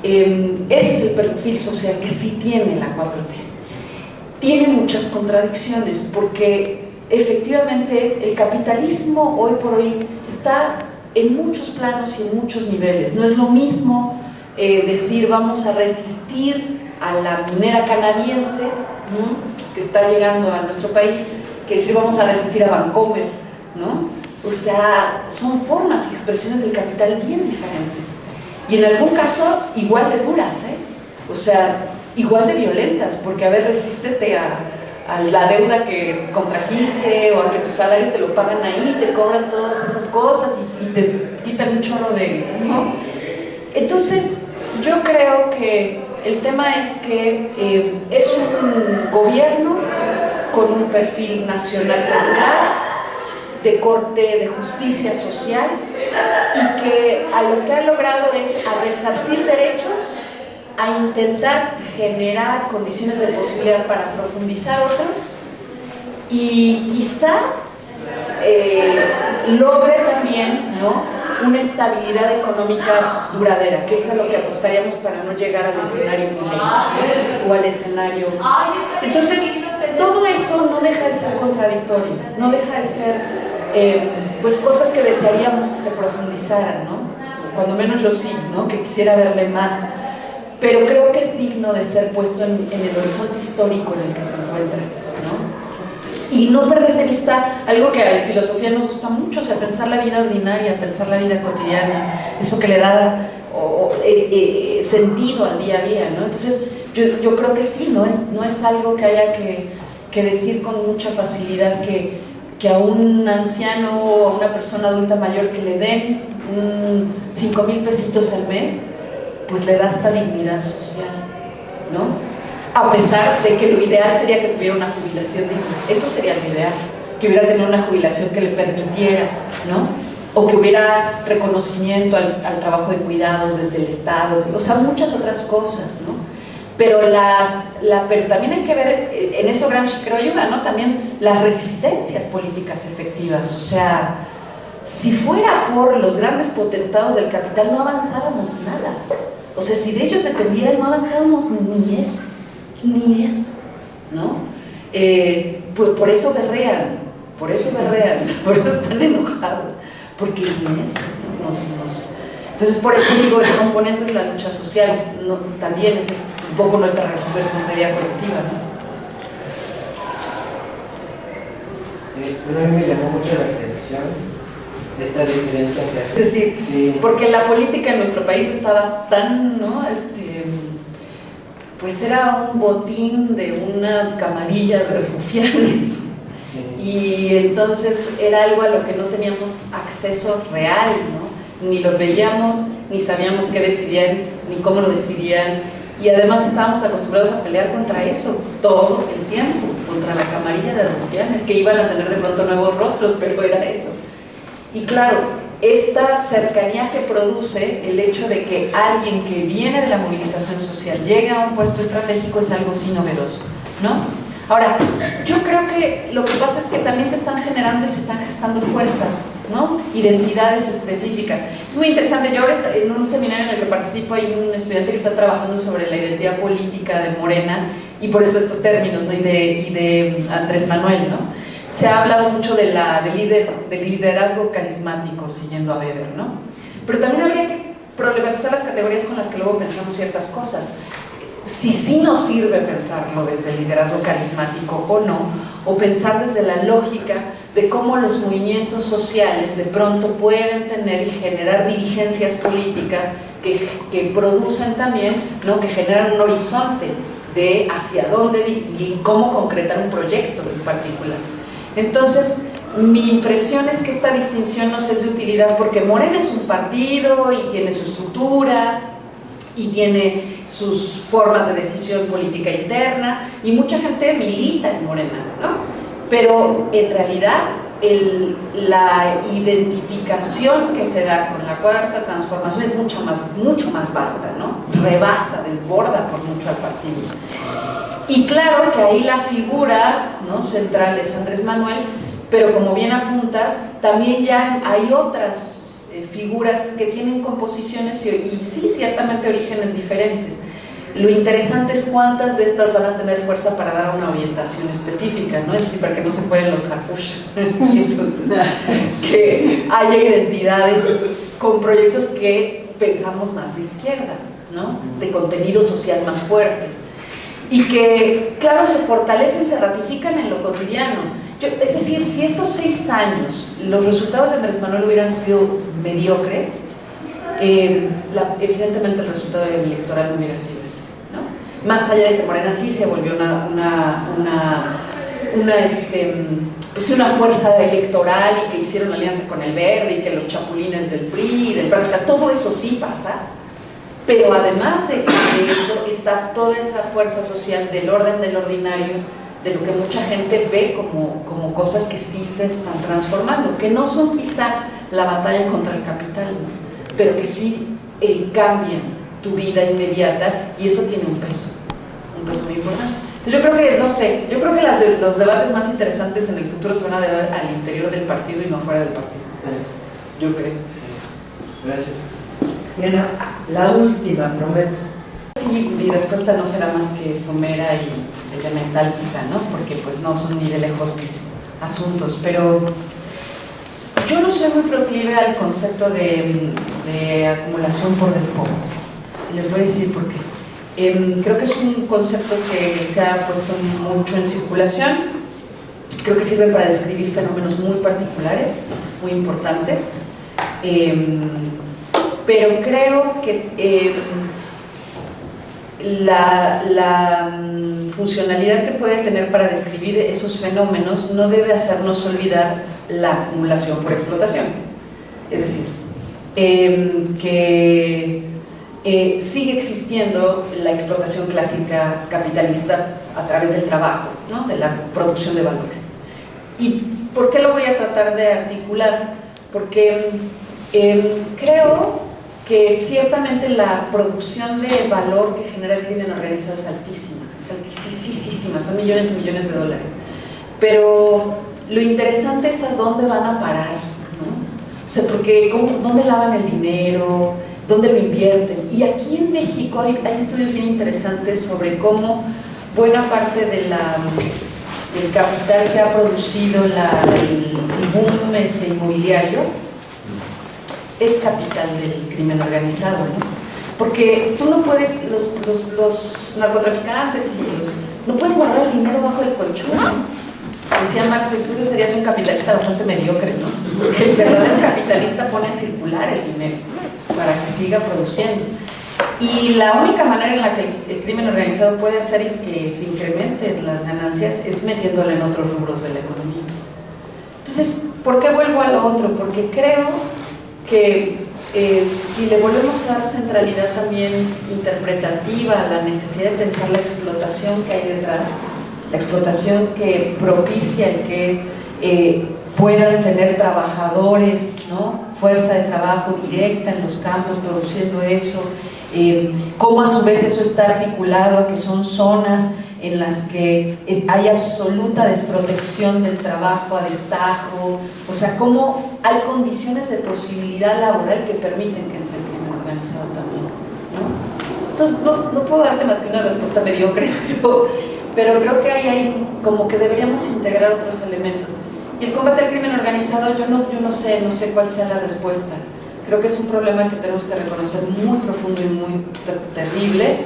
Ese es el perfil social que sí tiene la 4T. Tiene muchas contradicciones, porque efectivamente el capitalismo hoy por hoy está en muchos planos y en muchos niveles. No es lo mismo decir vamos a resistir a la minera canadiense, ¿no? Que está llegando a nuestro país, que decir vamos a resistir a Vancouver, ¿no? O sea, son formas y expresiones del capital bien diferentes. Y en algún caso, igual de duras, ¿eh? O sea, igual de violentas, porque a ver, resístete a la deuda que contrajiste o a que tu salario te lo pagan ahí, te cobran todas esas cosas y te quitan un chorro de, ¿no? Entonces, yo creo que el tema es que es un gobierno con un perfil nacional popular, de corte de justicia social, y que a lo que ha logrado es a resarcir derechos, a intentar generar condiciones de posibilidad para profundizar otros, y quizá logre también, ¿no?, una estabilidad económica duradera, que es a lo que apostaríamos para no llegar al escenario milenio o al escenario. Entonces, todo eso no deja de ser contradictorio, no deja de ser pues cosas que desearíamos que se profundizaran, ¿no? Cuando menos yo sí, ¿no?, que quisiera verle más, pero creo que es digno de ser puesto en el horizonte histórico en el que se encuentra, ¿no? Y no perder de vista algo que en filosofía nos gusta mucho, o sea, pensar la vida ordinaria, pensar la vida cotidiana, eso que le da sentido al día a día, ¿no? Entonces, yo creo que sí, no es algo que haya que decir con mucha facilidad que a un anciano o a una persona adulta mayor que le den 5,000 pesitos al mes, pues le da esta dignidad social, ¿no? A pesar de que lo ideal sería que tuviera una jubilación digna. Eso sería lo ideal, que hubiera tenido una jubilación que le permitiera, ¿no? O que hubiera reconocimiento al trabajo de cuidados desde el Estado, o sea, muchas otras cosas, ¿no? Pero también hay que ver, en eso Gramsci creo ayuda, ¿no?, también las resistencias políticas efectivas. O sea, si fuera por los grandes potentados del capital no avanzábamos nada. O sea, si de ellos dependiera no avanzábamos ni eso, ¿no? Pues por eso berrean, por eso están enojados, porque ni eso Entonces, por eso digo, el componente es la lucha social, también es un poco nuestra responsabilidad colectiva, ¿no? Bueno, a mí me llamó mucho la atención esta diferencia que hace. Es decir, sí, porque la política en nuestro país estaba tan, ¿no? Pues era un botín de una camarilla de rufianes. sí. Y entonces era algo a lo que no teníamos acceso real, ¿no? Ni los veíamos, ni sabíamos qué decidían, ni cómo lo decidían. Y además estábamos acostumbrados a pelear contra eso todo el tiempo, contra la camarilla de rufianes, que iban a tener de pronto nuevos rostros, pero era eso. Y claro, esta cercanía que produce el hecho de que alguien que viene de la movilización social llegue a un puesto estratégico es algo sí novedoso, ¿no? Ahora, yo creo que lo que pasa es que también se están generando y se están gestando fuerzas, ¿no? Identidades específicas. Es muy interesante, yo ahora en un seminario en el que participo hay un estudiante que está trabajando sobre la identidad política de Morena y por eso estos términos, ¿no? y de Andrés Manuel, ¿no? Se ha hablado mucho de liderazgo carismático, siguiendo a Weber, ¿no? Pero también habría que problematizar las categorías con las que luego pensamos ciertas cosas. Si sí nos sirve pensarlo desde el liderazgo carismático o no, o pensar desde la lógica de cómo los movimientos sociales de pronto pueden tener y generar dirigencias políticas que producen también, ¿no? Que generan un horizonte de hacia dónde y cómo concretar un proyecto en particular. Entonces, mi impresión es que esta distinción nos es de utilidad porque Morena es un partido y tiene su estructura y tiene sus formas de decisión política interna y mucha gente milita en Morena, ¿no? Pero en realidad la identificación que se da con la cuarta transformación es mucho más vasta, ¿no? Rebasa, desborda por mucho al partido. Y claro que ahí la figura, ¿no? central es Andrés Manuel, pero como bien apuntas, también ya hay otras figuras que tienen composiciones y sí, ciertamente orígenes diferentes. Lo interesante es cuántas de estas van a tener fuerza para dar una orientación específica, ¿no? Es decir, para que no se cuelen los harfush. Entonces, que haya identidades con proyectos que pensamos más de izquierda, ¿no? De contenido social más fuerte. Y que, claro, se fortalecen, se ratifican en lo cotidiano. Es decir, si estos 6 años los resultados de Andrés Manuel hubieran sido mediocres, evidentemente el resultado electoral no hubiera sido ese, ¿no? Más allá de que Morena sí se volvió una fuerza electoral y que hicieron alianza con el Verde y que los chapulines del PRI, del PRI, o sea, todo eso sí pasa. Pero además de eso está toda esa fuerza social del orden del ordinario, de lo que mucha gente ve como cosas que sí se están transformando, que no son quizá la batalla contra el capital, ¿no? Pero que sí cambian tu vida inmediata y eso tiene un peso muy importante. Entonces yo creo que, no sé, yo creo que los debates más interesantes en el futuro se van a dar al interior del partido y no fuera del partido. Yo creo. Sí. Gracias. Diana, la última, prometo. Sí, mi respuesta no será más que somera y elemental quizá, ¿no? Porque pues no son ni de lejos mis asuntos, pero yo no soy muy proclive al concepto de acumulación por despojo. Y les voy a decir por qué. Creo que es un concepto que se ha puesto mucho en circulación. Creo que sirve para describir fenómenos muy particulares, muy importantes. Pero creo que la funcionalidad que puede tener para describir esos fenómenos no debe hacernos olvidar la acumulación por explotación. Es decir, que sigue existiendo la explotación clásica capitalista a través del trabajo, ¿no? De la producción de valor. ¿Y por qué lo voy a tratar de articular? Porque creo que ciertamente la producción de valor que genera el crimen organizado es altísima, son millones y millones de dólares. Pero lo interesante es a dónde van a parar, ¿no? O sea, porque ¿dónde lavan el dinero? ¿Dónde lo invierten? Y aquí en México hay estudios bien interesantes sobre cómo buena parte del capital que ha producido el boom inmobiliario es capital del crimen organizado, ¿no? Porque tú no puedes, los narcotraficantes no pueden guardar el dinero bajo el colchón, ¿no? Decía Marx, entonces serías un capitalista bastante mediocre, ¿no? Porque el verdadero capitalista pone a circular el dinero para que siga produciendo. Y la única manera en la que el crimen organizado puede hacer que se incrementen las ganancias es metiéndole en otros rubros de la economía. Entonces, ¿por qué vuelvo a lo otro? Porque creo que si le volvemos a dar centralidad también interpretativa a la necesidad de pensar la explotación que hay detrás, la explotación que propicia el que puedan tener trabajadores, ¿no? Fuerza de trabajo directa en los campos produciendo eso, cómo a su vez eso está articulado a que son zonas en las que hay absoluta desprotección del trabajo a destajo, o sea, cómo hay condiciones de posibilidad laboral que permiten que entre el crimen organizado también, ¿no? Entonces no puedo darte más que una respuesta mediocre, pero creo que hay como que deberíamos integrar otros elementos. Y el combate al crimen organizado, yo no sé cuál sea la respuesta. Creo que es un problema que tenemos que reconocer muy profundo y muy terrible,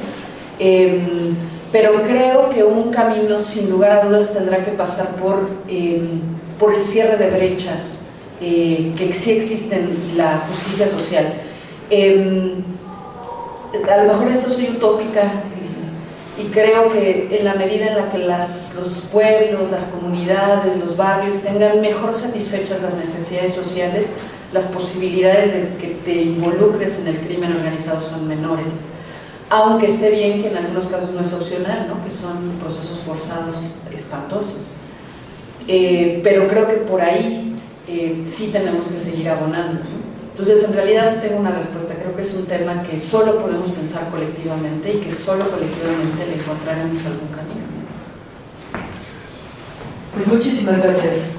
pero creo que un camino sin lugar a dudas tendrá que pasar por el cierre de brechas que sí existen y la justicia social. A lo mejor esto soy utópica y creo que en la medida en la que los pueblos, las comunidades, los barrios tengan mejor satisfechas las necesidades sociales, las posibilidades de que te involucres en el crimen organizado son menores, aunque sé bien que en algunos casos no es opcional, ¿no? Que son procesos forzados espantosos, pero creo que por ahí sí tenemos que seguir abonando, ¿no? Entonces, en realidad no tengo una respuesta, creo que es un tema que solo podemos pensar colectivamente y que solo colectivamente le encontraremos algún camino. Pues muchísimas gracias.